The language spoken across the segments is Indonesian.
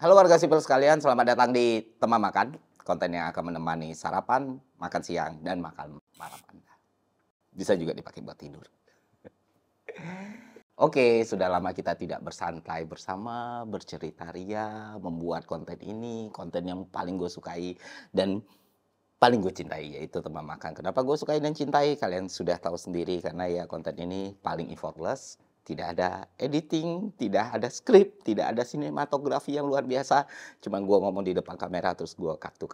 Halo warga sipil sekalian, selamat datang di Tema Makan, konten yang akan menemani sarapan, makan siang, dan makan malam Anda. Bisa juga dipakai buat tidur. Oke, sudah lama kita tidak bersantai bersama, bercerita ria, membuat konten ini, konten yang paling gue sukai dan paling gue cintai, yaitu Tema Makan. Kenapa gue sukai dan cintai? Kalian sudah tahu sendiri, karena ya konten ini paling effortless. Tidak ada editing, tidak ada skrip, tidak ada sinematografi yang luar biasa. Cuma gue ngomong di depan kamera, terus gue katu.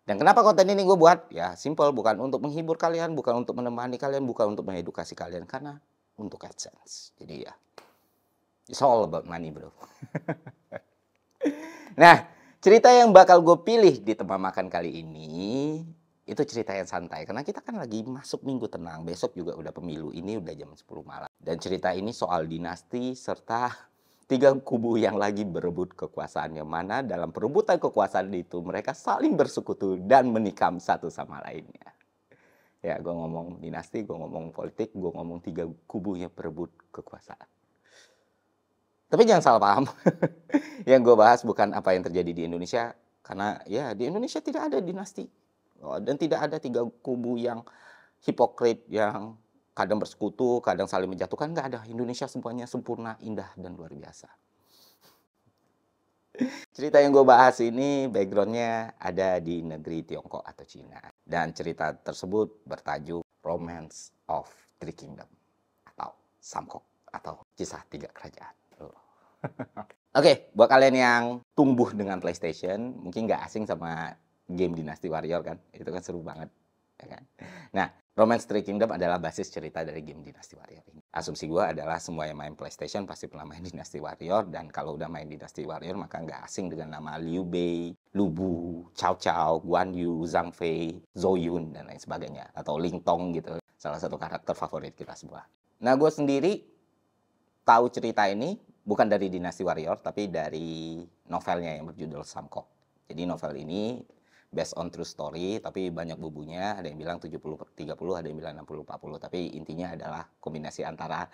Dan kenapa konten ini gue buat? Ya simple, bukan untuk menghibur kalian, bukan untuk menemani kalian, bukan untuk mengedukasi kalian. Karena untuk AdSense. Jadi ya, it's all about money bro. Nah, cerita yang bakal gue pilih di Tema Makan kali ini, itu cerita yang santai. Karena kita kan lagi masuk minggu tenang. Besok juga udah pemilu, ini udah jam 10 malam. Dan cerita ini soal dinasti serta tiga kubu yang lagi berebut kekuasaan. Yang mana dalam perebutan kekuasaan itu mereka saling bersekutu dan menikam satu sama lainnya. Ya, gue ngomong dinasti, gue ngomong politik, gue ngomong tiga kubu yang berebut kekuasaan. Tapi jangan salah paham. Yang gue bahas bukan apa yang terjadi di Indonesia. Karena ya di Indonesia tidak ada dinasti. Dan tidak ada tiga kubu yang hipokrit, yang kadang bersekutu, kadang saling menjatuhkan. Nggak ada. Indonesia semuanya sempurna, indah, dan luar biasa. Cerita yang gue bahas ini backgroundnya ada di negeri Tiongkok atau Cina. Dan cerita tersebut bertajuk Romance of Three Kingdom atau Samkok atau Kisah Tiga Kerajaan. Oke, buat kalian yang tumbuh dengan PlayStation, mungkin nggak asing sama game Dynasty Warrior kan? Itu kan seru banget, ya kan? Nah, Romance Three Kingdom adalah basis cerita dari game Dynasty Warrior ini. Asumsi gue adalah semua yang main PlayStation pasti pernah main Dynasty Warrior, dan kalau udah main Dynasty Warrior maka nggak asing dengan nama Liu Bei, Lu Bu, Cao Cao, Guan Yu, Zhang Fei, Zhou Yun, dan lain sebagainya. Atau Ling Tong gitu, salah satu karakter favorit kita semua. Nah, gue sendiri tahu cerita ini bukan dari Dynasty Warrior, tapi dari novelnya yang berjudul Samkok. Jadi novel ini based on true story, tapi banyak bubunya. Ada yang bilang 70/30, ada yang bilang 60/40. Tapi intinya adalah kombinasi antara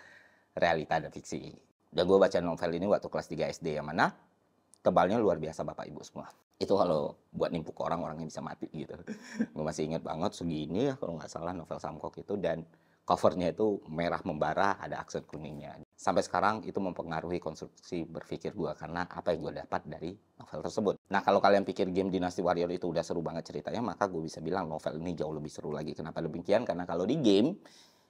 realita dan fiksi. Dan gue baca novel ini waktu kelas 3 SD, yang mana tebalnya luar biasa Bapak Ibu semua. Itu kalau buat nimpuk orang-orangnya bisa mati gitu. Gue masih ingat banget segini ya kalau nggak salah novel Samkok itu, dan covernya itu merah membara, ada aksen kuningnya. Sampai sekarang itu mempengaruhi konstruksi berpikir gue, karena apa yang gue dapat dari novel tersebut. Nah, kalau kalian pikir game Dynasty Warrior itu udah seru banget ceritanya, maka gue bisa bilang novel ini jauh lebih seru lagi. Kenapa demikian? Karena kalau di game,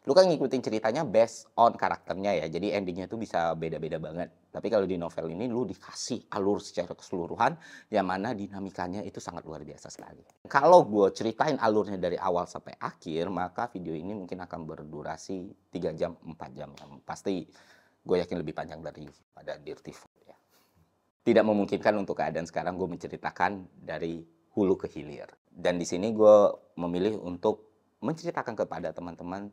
lu kan ngikutin ceritanya based on karakternya ya. Jadi endingnya tuh bisa beda-beda banget. Tapi kalau di novel ini lu dikasih alur secara keseluruhan, yang mana dinamikanya itu sangat luar biasa sekali. Kalau gue ceritain alurnya dari awal sampai akhir, maka video ini mungkin akan berdurasi 3 jam, 4 jam. Pasti gue yakin lebih panjang daripada Dirty Food ya. Tidak memungkinkan untuk keadaan sekarang gue menceritakan dari hulu ke hilir. Dan di sini gue memilih untuk menceritakan kepada teman-teman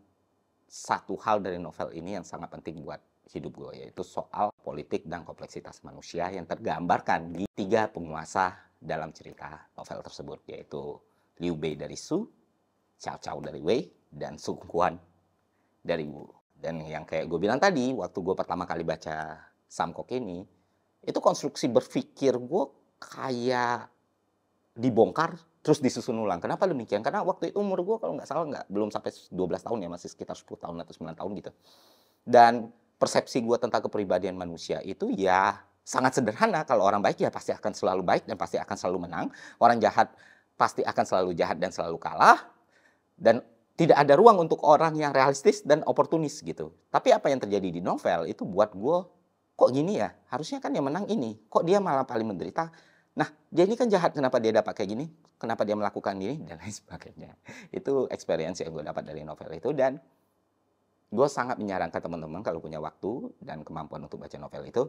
satu hal dari novel ini yang sangat penting buat hidup gue, yaitu soal politik dan kompleksitas manusia yang tergambarkan di tiga penguasa dalam cerita novel tersebut, yaitu Liu Bei dari Su, Cao Cao dari Wei, dan Sun Quan dari Wu. Dan yang kayak gue bilang tadi, waktu gue pertama kali baca Samkok ini, itu konstruksi berpikir gue kayak dibongkar terus disusun ulang. Kenapa demikian? Karena waktu itu umur gue kalau nggak salah belum sampai 12 tahun ya, masih sekitar 10 tahun atau 9 tahun gitu. Dan persepsi gue tentang kepribadian manusia itu ya sangat sederhana. Kalau orang baik ya pasti akan selalu baik dan pasti akan selalu menang. Orang jahat pasti akan selalu jahat dan selalu kalah. Dan tidak ada ruang untuk orang yang realistis dan oportunis gitu. Tapi apa yang terjadi di novel itu buat gue, kok gini ya? Harusnya kan yang menang ini. Kok dia malah paling menderita? Nah, dia ini kan jahat, kenapa dia dapat kayak gini? Kenapa dia melakukan ini? Dan lain sebagainya. Itu experience yang gue dapat dari novel itu. Dan gue sangat menyarankan teman-teman kalau punya waktu dan kemampuan untuk baca novel itu,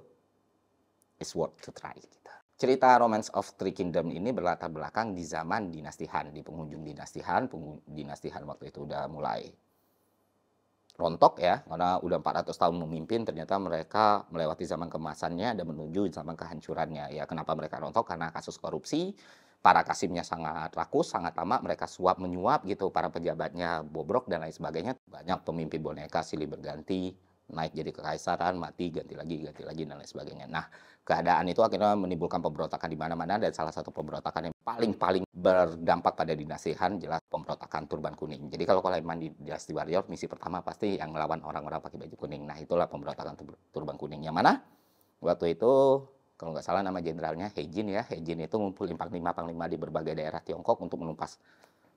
it's worth to try. Gitu. Cerita Romance of Three Kingdom ini berlatar belakang di zaman Dinasti Han. Di penghujung Dinasti Han, waktu itu udah mulai rontok ya, karena udah 400 tahun memimpin, ternyata mereka melewati zaman keemasannya dan menuju zaman kehancurannya. Ya, kenapa mereka rontok? Karena kasus korupsi, para kasimnya sangat rakus, sangat lama, mereka suap-menyuap gitu, para pejabatnya bobrok dan lain sebagainya. Banyak pemimpin boneka silih berganti, naik jadi kekaisaran, mati, ganti lagi, dan lain sebagainya. Nah, keadaan itu akhirnya menimbulkan pemberontakan di mana-mana, dan salah satu pemberontakan yang paling berdampak pada dinasti Han jelas pemberontakan Turban Kuning. Jadi kalau kalian main di Dynasty Warrior, misi pertama pasti yang melawan orang-orang pakai baju kuning. Nah, itulah pemberontakan Turban Kuning. Yang mana waktu itu kalau nggak salah nama jenderalnya He Jin ya. He Jin itu ngumpulin panglima-panglima di berbagai daerah Tiongkok untuk menumpas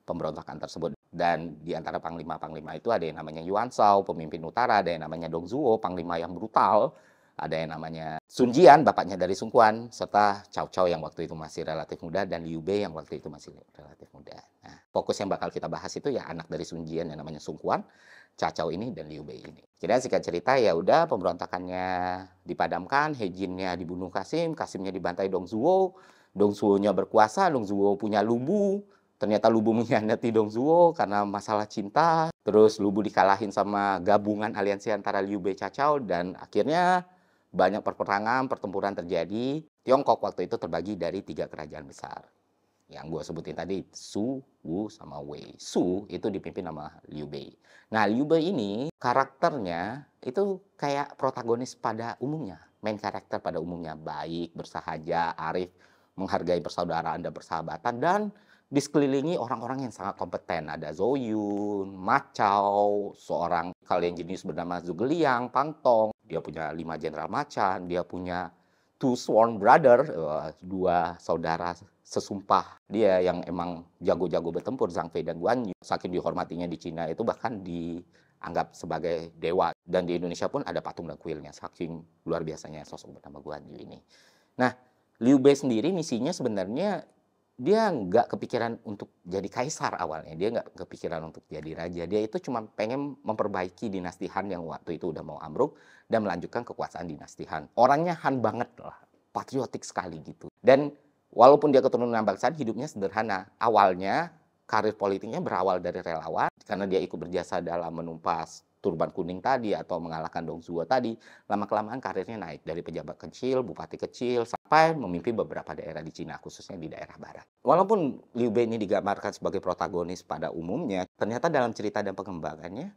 pemberontakan tersebut. Dan di antara panglima-panglima itu ada yang namanya Yuan Shao, pemimpin utara, ada yang namanya Dong Zhuo, panglima yang brutal, ada yang namanya Sun Jian, bapaknya dari Sun Quan, serta Cao Cao yang waktu itu masih relatif muda, dan Liu Bei yang waktu itu masih relatif muda. Nah, fokus yang bakal kita bahas itu ya anak dari Sun Jian yang namanya Sun Quan, Cao Cao ini, dan Liu Bei ini. Jadi singkat cerita ya udah pemberontakannya dipadamkan, He Jin-nya dibunuh Kasimnya dibantai Dong Zhuo, Dong Zhuo-nya berkuasa, Dong Zhuo punya lubu. Ternyata Lubu mengkhianati Dong Zhuo karena masalah cinta. Terus Lubu dikalahin sama gabungan aliansi antara Liu Bei, Cao Cao, dan akhirnya banyak perperangan, pertempuran terjadi. Tiongkok waktu itu terbagi dari 3 kerajaan besar. Yang gue sebutin tadi, Su, Wu, sama Wei. Su itu dipimpin sama Liu Bei. Nah, Liu Bei ini karakternya itu kayak protagonis pada umumnya. Main karakter pada umumnya. Baik, bersahaja, arif, menghargai persaudaraan dan persahabatan, dan di sekelilingi orang-orang yang sangat kompeten. Ada Zhou Yun, Ma Chao, seorang kalian jenius bernama Zhuge Liang, Pang Tong. Dia punya 5 jenderal macan, dia punya 2 sworn brother, 2 saudara sesumpah dia yang emang jago-jago bertempur, Zhang Fei dan Guan Yu. Saking dihormatinya di Cina itu bahkan dianggap sebagai dewa. Dan di Indonesia pun ada patung dan kuilnya, saking luar biasanya sosok bernama Guan Yu ini. Nah, Liu Bei sendiri misinya sebenarnya dia nggak kepikiran untuk jadi kaisar awalnya. Dia nggak kepikiran untuk jadi raja. Dia itu cuma pengen memperbaiki dinasti Han yang waktu itu udah mau ambruk dan melanjutkan kekuasaan dinasti Han. Orangnya Han banget lah. Patriotik sekali gitu. Dan walaupun dia keturunan bangsawan, hidupnya sederhana. Awalnya karir politiknya berawal dari relawan karena dia ikut berjasa dalam menumpas Turban Kuning tadi atau mengalahkan Dong Zhuo tadi. Lama-kelamaan karirnya naik dari pejabat kecil, bupati kecil, sampai memimpin beberapa daerah di Cina, khususnya di daerah barat. Walaupun Liu Bei ini digambarkan sebagai protagonis pada umumnya, ternyata dalam cerita dan pengembangannya,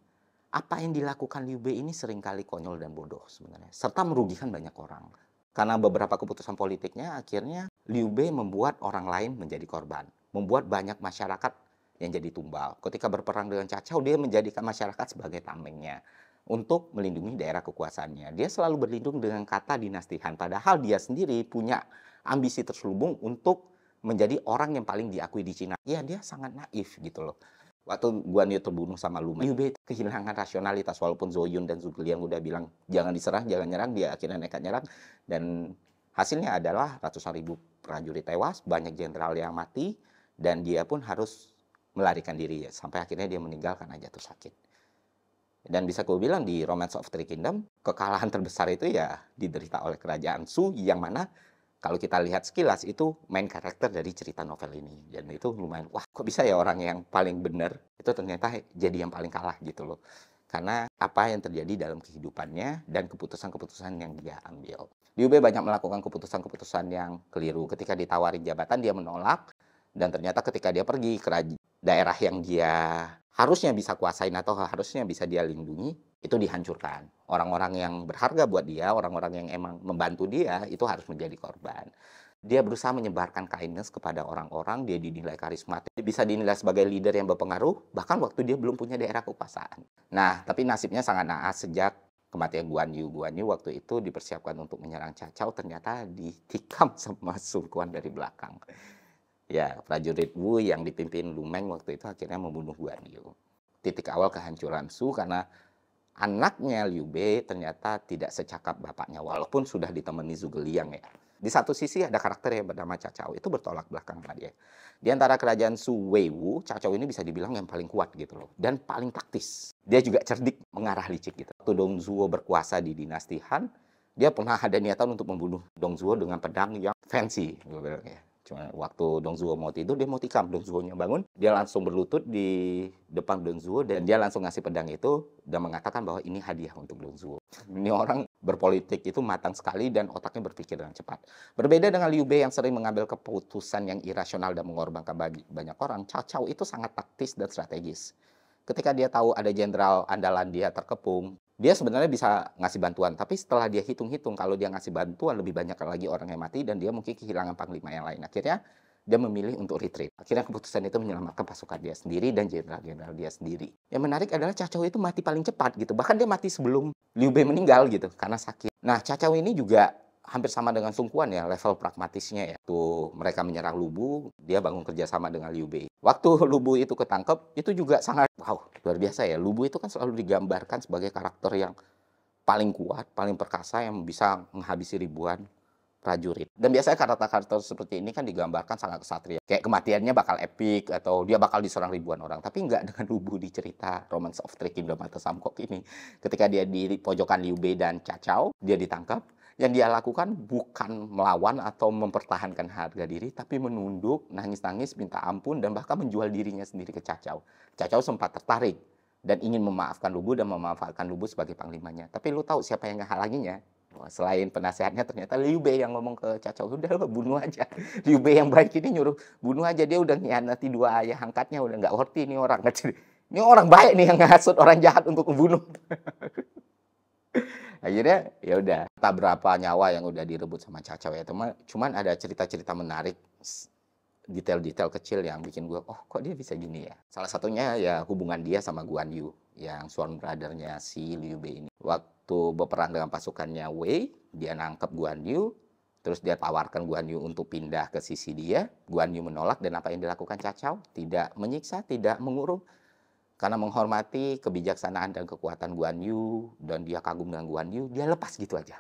apa yang dilakukan Liu Bei ini seringkali konyol dan bodoh sebenarnya, serta merugikan banyak orang. Karena beberapa keputusan politiknya, akhirnya Liu Bei membuat orang lain menjadi korban, membuat banyak masyarakat yang jadi tumbal. Ketika berperang dengan Cao Cao, dia menjadikan masyarakat sebagai tamengnya untuk melindungi daerah kekuasaannya. Dia selalu berlindung dengan kata dinasti Han, padahal dia sendiri punya ambisi terselubung untuk menjadi orang yang paling diakui di Cina. Ya, dia sangat naif gitu loh. Waktu Guan Yu terbunuh sama Liu Bei kehilangan rasionalitas, walaupun Zhou Yun dan Zhuge Liang udah bilang jangan diserang, jangan nyerang, dia akhirnya nekat nyerang, dan hasilnya adalah ratusan ribu prajurit tewas, banyak jenderal yang mati, dan dia pun harus melarikan diri ya, sampai akhirnya dia meninggal karena jatuh sakit. Dan bisa gue bilang di Romance of Three Kingdom, kekalahan terbesar itu ya diderita oleh kerajaan Su, yang mana kalau kita lihat sekilas itu main karakter dari cerita novel ini. Dan itu lumayan, wah kok bisa ya orang yang paling benar itu ternyata jadi yang paling kalah gitu loh. Karena apa yang terjadi dalam kehidupannya dan keputusan-keputusan yang dia ambil. Liu Bei banyak melakukan keputusan-keputusan yang keliru. Ketika ditawarin jabatan dia menolak, dan ternyata ketika dia pergi ke daerah yang dia harusnya bisa kuasain atau harusnya bisa dia lindungi, itu dihancurkan. Orang-orang yang berharga buat dia, orang-orang yang emang membantu dia, itu harus menjadi korban. Dia berusaha menyebarkan kindness kepada orang-orang, dia dinilai karismatik, bisa dinilai sebagai leader yang berpengaruh, bahkan waktu dia belum punya daerah kekuasaan. Nah, tapi nasibnya sangat naas sejak kematian Guan Yu. Guan Yu waktu itu dipersiapkan untuk menyerang Cao Cao, ternyata ditikam sama Sun Quan dari belakang. Ya, prajurit Wu yang dipimpin Lu Meng waktu itu akhirnya membunuh Guan Yu. Titik awal kehancuran Su karena anaknya Liu Bei ternyata tidak secakap bapaknya, walaupun sudah ditemani Zhuge Liang ya. Di satu sisi ada karakter yang bernama Cao Cao, itu bertolak belakang sama dia. Di antara kerajaan Su Wei Wu, Cao Cao ini bisa dibilang yang paling kuat gitu loh. Dan paling taktis. Dia juga cerdik, mengarah licik gitu. Waktu Dong Zhuo berkuasa di dinasti Han, dia pernah ada niatan untuk membunuh Dong Zhuo dengan pedang yang fancy. Ya. Cuma waktu Dong Zhuo mau tidur, dia mau tikam. Dong Zhuo-nya bangun, dia langsung berlutut di depan Dong Zhuo, dan dia langsung ngasih pedang itu, dan mengatakan bahwa ini hadiah untuk Dong Zhuo. Ini orang berpolitik itu matang sekali, dan otaknya berpikir dengan cepat. Berbeda dengan Liu Bei yang sering mengambil keputusan yang irasional dan mengorbankan banyak orang, Cao Cao itu sangat taktis dan strategis. Ketika dia tahu ada jenderal andalan dia terkepung, Dia sebenarnya bisa ngasih bantuan, tapi setelah dia hitung-hitung kalau dia ngasih bantuan lebih banyak lagi orang yang mati dan dia mungkin kehilangan panglima yang lain. Akhirnya dia memilih untuk retreat. Akhirnya keputusan itu menyelamatkan pasukan dia sendiri dan jenderal-jenderal dia sendiri. Yang menarik adalah Cao Cao itu mati paling cepat gitu. Bahkan dia mati sebelum Liu Bei meninggal gitu karena sakit. Nah, Cao Cao ini juga hampir sama dengan Sun Quan ya, level pragmatisnya ya. Tuh mereka menyerang Lubu, dia bangun kerjasama dengan Liu Bei. Waktu Lubu itu ketangkep, itu juga sangat, wow, luar biasa ya. Lubu itu kan selalu digambarkan sebagai karakter yang paling kuat, paling perkasa, yang bisa menghabisi ribuan prajurit. Dan biasanya karakter-karakter seperti ini kan digambarkan sangat kesatria. Kayak kematiannya bakal epic atau dia bakal diserang ribuan orang. Tapi nggak dengan Lubu di cerita Romance of Three Kingdoms atau Samkok ini. Ketika dia di pojokan Liu Bei dan Cao Cao, dia ditangkap. Yang dia lakukan bukan melawan atau mempertahankan harga diri, tapi menunduk, nangis-nangis, minta ampun, dan bahkan menjual dirinya sendiri ke Cao Cao. Cao Cao sempat tertarik dan ingin memaafkan Lubu dan memanfaatkan Lubu sebagai panglimanya. Tapi lu tahu siapa yang ngehalanginya? Selain penasehatnya ternyata Liu Bei yang ngomong ke Cao Cao, udah lo bunuh aja. Liu Bei yang baik ini nyuruh bunuh aja, dia udah ngianati dua ayah angkatnya, udah nggak worthy ini orang. Ini orang baik nih yang ngasut orang jahat untuk membunuh. Akhirnya ya udah, tak berapa nyawa yang udah direbut sama Cao Cao ya teman. Cuman ada cerita-cerita menarik, detail-detail kecil yang bikin gue, oh kok dia bisa gini ya. Salah satunya ya hubungan dia sama Guan Yu, yang sworn brother-nya si Liu Bei ini. Waktu berperang dengan pasukannya Wei, dia nangkep Guan Yu, terus dia tawarkan Guan Yu untuk pindah ke sisi dia. Guan Yu menolak, dan apa yang dilakukan Cao Cao? Tidak menyiksa, tidak mengurung. Karena menghormati kebijaksanaan dan kekuatan Guan Yu, dan dia kagum dengan Guan Yu, dia lepas gitu aja.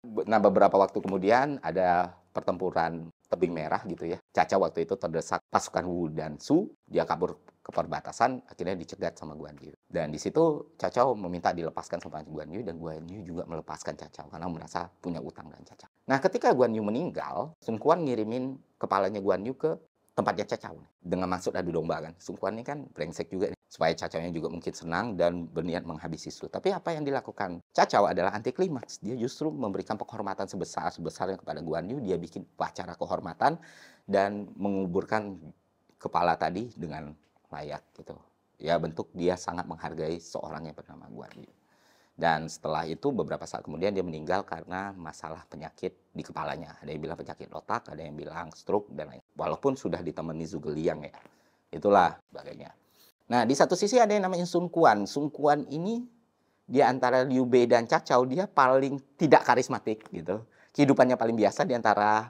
Nah, beberapa waktu kemudian ada pertempuran tebing merah gitu ya. Cao Cao waktu itu terdesak pasukan Wu dan Su, dia kabur ke perbatasan, akhirnya dicegat sama Guan Yu. Dan di situ Cao Cao meminta dilepaskan sama Guan Yu, dan Guan Yu juga melepaskan Cao Cao karena merasa punya utang dengan Cao Cao. Nah, ketika Guan Yu meninggal, Sun Quan ngirimin kepalanya Guan Yu ke tempatnya Cao Cao dengan maksud adu domba kan. Sun Quan ini kan brengsek juga nih, supaya Cao Cao-nya juga mungkin senang dan berniat menghabisi Su. Tapi apa yang dilakukan Cao Cao adalah anti klimaks. Dia justru memberikan penghormatan sebesar-besarnya kepada Guan Yu. Dia bikin upacara kehormatan dan menguburkan kepala tadi dengan layak gitu. Ya, bentuk dia sangat menghargai seorang yang bernama Guan Yu. Dan setelah itu beberapa saat kemudian dia meninggal karena masalah penyakit di kepalanya. Ada yang bilang penyakit otak, ada yang bilang stroke, dan lain. Walaupun sudah ditemani Zhuge Liang ya. Itulah sebagainya. Nah, di satu sisi ada yang namanya Sun Quan. Sun Quan ini di antara Liu Bei dan Cao Cao, dia paling tidak karismatik gitu. Kehidupannya paling biasa di antara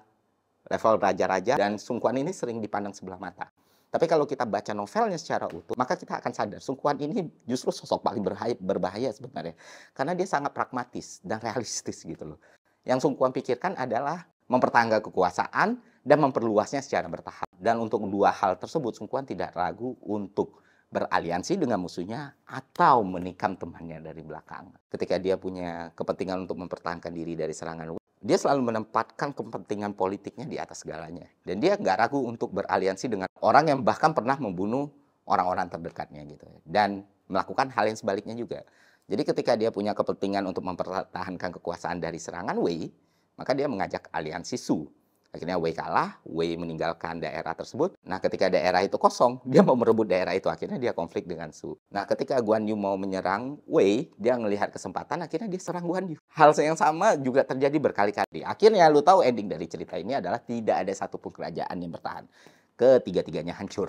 level raja-raja, dan Sun Quan ini sering dipandang sebelah mata. Tapi kalau kita baca novelnya secara utuh, maka kita akan sadar Sun Quan ini justru sosok paling berbahaya sebenarnya. Karena dia sangat pragmatis dan realistis gitu loh. Yang Sun Quan pikirkan adalah mempertahankan kekuasaan dan memperluasnya secara bertahap. Dan untuk dua hal tersebut, Sun Quan tidak ragu untuk beraliansi dengan musuhnya atau menikam temannya dari belakang. Ketika dia punya kepentingan untuk mempertahankan diri dari serangan, dia selalu menempatkan kepentingan politiknya di atas segalanya. Dan dia nggak ragu untuk beraliansi dengan orang yang bahkan pernah membunuh orang-orang terdekatnya gitu. Dan melakukan hal yang sebaliknya juga. Jadi ketika dia punya kepentingan untuk mempertahankan kekuasaan dari serangan Wei, maka dia mengajak aliansi Su. Akhirnya Wei kalah, Wei meninggalkan daerah tersebut. Nah, ketika daerah itu kosong, dia mau merebut daerah itu. Akhirnya dia konflik dengan Su. Nah, ketika Guan Yu mau menyerang Wei, dia melihat kesempatan, akhirnya dia serang Guan Yu. Hal yang sama juga terjadi berkali-kali. Akhirnya, lu tahu ending dari cerita ini adalah tidak ada satupun kerajaan yang bertahan. Ketiga-tiganya hancur.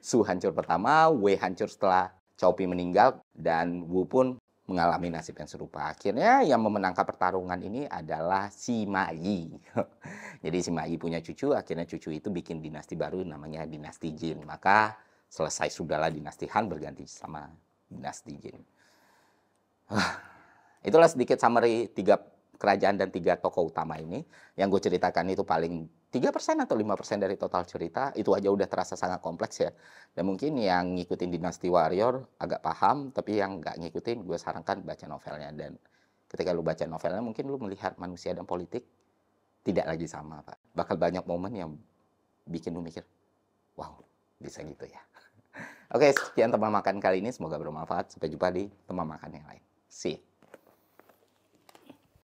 Su hancur pertama, Wei hancur setelah Cao Pi meninggal, dan Wu pun mengalami nasib yang serupa. Akhirnya yang memenangkan pertarungan ini adalah Sima Yi. Jadi Sima Yi punya cucu, akhirnya cucu itu bikin dinasti baru namanya dinasti Jin. Maka selesai sudahlah dinasti Han berganti sama dinasti Jin. Itulah sedikit summary 3 kerajaan dan 3 tokoh utama ini. Yang gue ceritakan itu paling 3% atau 5% dari total cerita. Itu aja udah terasa sangat kompleks ya. Dan mungkin yang ngikutin Dynasty Warrior agak paham, tapi yang nggak ngikutin gue sarankan baca novelnya. Dan ketika lu baca novelnya mungkin lu melihat manusia dan politik tidak lagi sama, Pak. Bakal banyak momen yang bikin lu mikir, wow, bisa gitu ya. Oke, sekian teman makan kali ini. Semoga bermanfaat. Sampai jumpa di teman makan yang lain. See you.